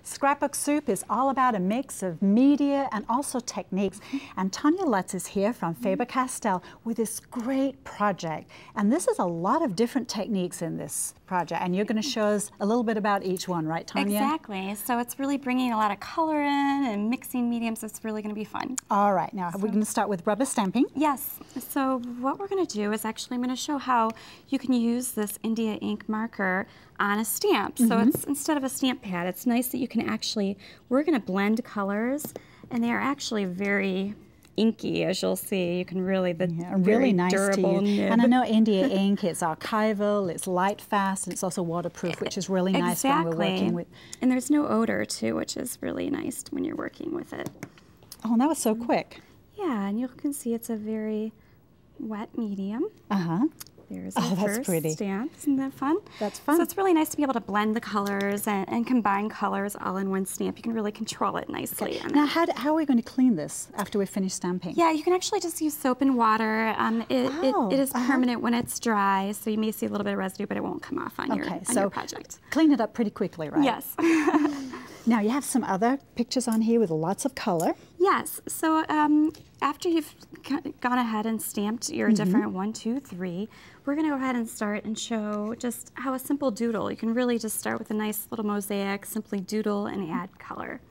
Scrapbook Soup is all about a mix of media and also techniques. And Tanya Lutz is here from Faber-Castell with this great project. And this is a lot of different techniques in this project. And you're going to show us a little bit about each one, right, Tanya? Exactly. So it's really bringing a lot of color in and mixing mediums. It's really going to be fun. All right. Now, we're going to start with rubber stamping. Yes. So what we're going to do is actually I'm going to show how you can use this India ink marker on a stamp. So it's instead of a stamp pad, it's nice that you can actually, we're going to blend colors, and they are actually very inky, as you'll see. You can really, really nice durable nib. And I know India ink, it's archival, it's light fast, and it's also waterproof, which is really nice when we're working with. And there's no odor too, which is really nice when you're working with it. Oh, and that was so quick. Yeah, and you can see it's a very wet medium. There's the that's pretty. Stamp. Isn't that fun? That's fun. So it's really nice to be able to blend the colors and combine colors all in one stamp. You can really control it nicely. Okay. Now, how are we going to clean this after we finish stamping? Yeah, you can actually just use soap and water. It is permanent when it's dry, so you may see a little bit of residue, but it won't come off on your project. Clean it up pretty quickly, right? Yes. Now, you have some other pictures on here with lots of color. Yes. So after you've gone ahead and stamped your different 1, 2, 3, we're going to go ahead and start and show just how a simple doodle. You can really just start with a nice little mosaic, simply doodle and add color.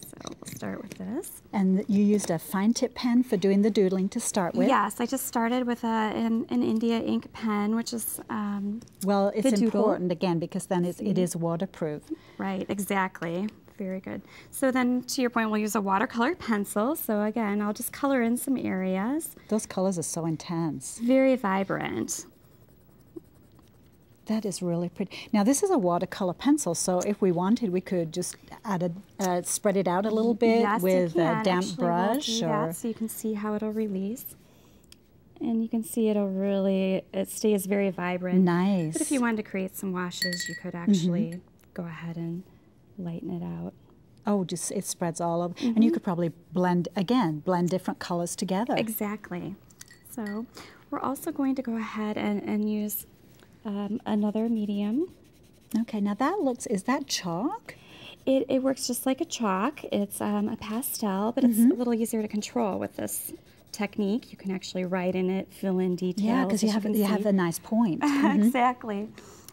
So we'll start with this. And you used a fine tip pen for doing the doodling to start with? Yes, I just started with an India ink pen, which is well, it's important, again, because then it is waterproof. Right, exactly. Very good. So then, to your point, we'll use a watercolor pencil. So again, I'll just color in some areas. Those colors are so intense. Very vibrant. That is really pretty. Now, this is a watercolor pencil, so if we wanted, we could just add spread it out a little bit with a damp brush. We'll do that so you can see how it'll release. And you can see it stays very vibrant. Nice. But if you wanted to create some washes, you could actually go ahead and lighten it out. Oh, just it spreads all over. And you could probably blend different colors together. Exactly. So we're also going to go ahead and use another medium. Okay, now is that chalk? It works just like a chalk. It's a pastel, but it's a little easier to control with this technique. You can actually write in it, fill in details. Yeah, because you have a nice point. Exactly.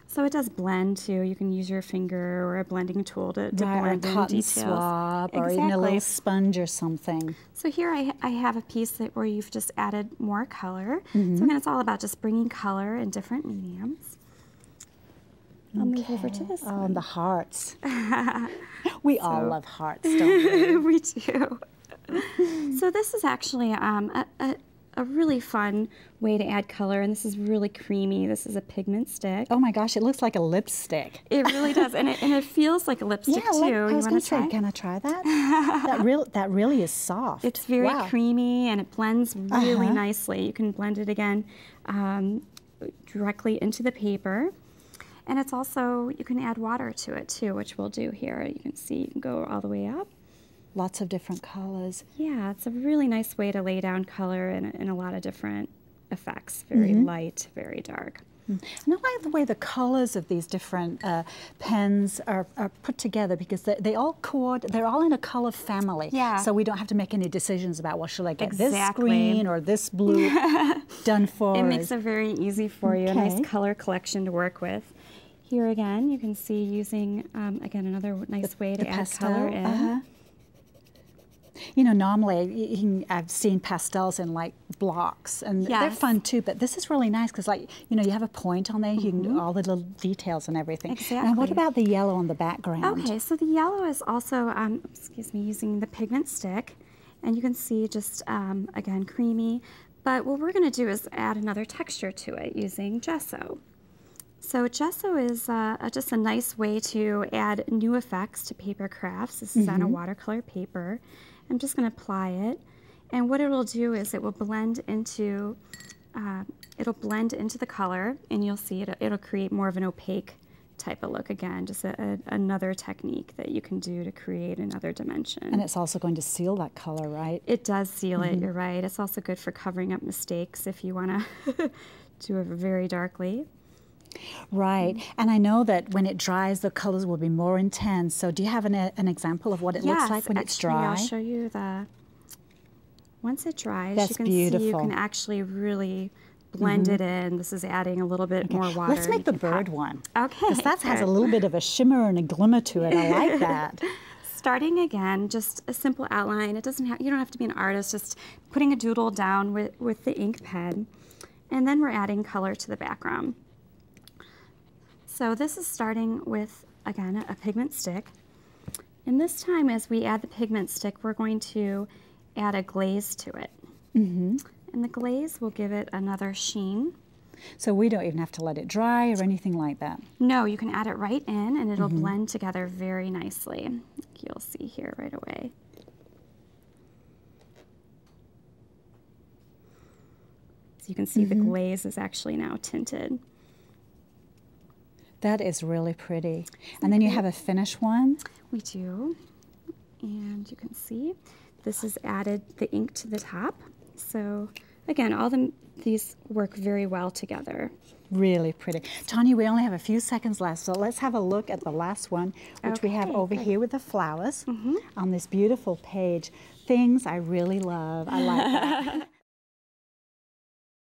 So it does blend too. You can use your finger or a blending tool to blend in cotton details. swab, or even a little sponge or something. So here I have a piece where you've just added more color. So again, it's all about just bringing color in different mediums. I'll move over to this one. The hearts. We all love hearts, don't we? We do. So this is actually a really fun way to add color, and this is really creamy. This is a pigment stick. Oh my gosh, it looks like a lipstick. It really does, and it feels like a lipstick too. I was going to say, can I try that? that really is soft. It's very creamy, and it blends really nicely. You can blend it again directly into the paper. And it's also, you can add water to it too, which we'll do here. You can see, you can go all the way up. Lots of different colors. Yeah, it's a really nice way to lay down color in a lot of different effects. Very light, very dark. And I like the way the colors of these different pens are put together, because they're all in a color family. Yeah. So we don't have to make any decisions about, well, should I get this green or this blue done for us? It makes it very easy for you, a nice color collection to work with. Here again, you can see using, again, another nice way to add color in. You know, normally I've seen pastels in like blocks, and they're fun too, but this is really nice because, like, you know, you have a point on there, you can do all the little details and everything. Exactly. Now, what about the yellow on the background? Okay, so the yellow is also, using the pigment stick, and you can see just, again, creamy, but what we're going to do is add another texture to it using gesso. So gesso is just a nice way to add new effects to paper crafts. This is on a watercolor paper. I'm just going to apply it, and what it will do is it will blend into the color, and you'll see it'll create more of an opaque type of look. Again, just another technique that you can do to create another dimension. And it's also going to seal that color, right? It does seal it, you're right. It's also good for covering up mistakes if you want to do it very darkly. Right, and I know that when it dries, the colors will be more intense. So do you have an example of what it looks like when it's dry? I'll show you once it dries, That's you can beautiful. see you can actually really blend it in. This is adding a little bit more water. Let's make the bird one. Okay. Because that has a little bit of a shimmer and a glimmer to it. I like that. Starting again, just a simple outline. It doesn't have, you don't have to be an artist, just putting a doodle down with the ink pen. And then we're adding color to the background. So this is starting with, again, a pigment stick. And this time, as we add the pigment stick, we're going to add a glaze to it. And the glaze will give it another sheen. So we don't even have to let it dry or anything like that? No, you can add it right in and it'll blend together very nicely. You'll see here right away. So you can see the glaze is actually now tinted. That is really pretty. And then you have a finished one? We do. And you can see this has added the ink to the top. So again, all these work very well together. Really pretty. Tanya, we only have a few seconds left, so let's have a look at the last one, which we have over here with the flowers on this beautiful page. Things I really love. I like that.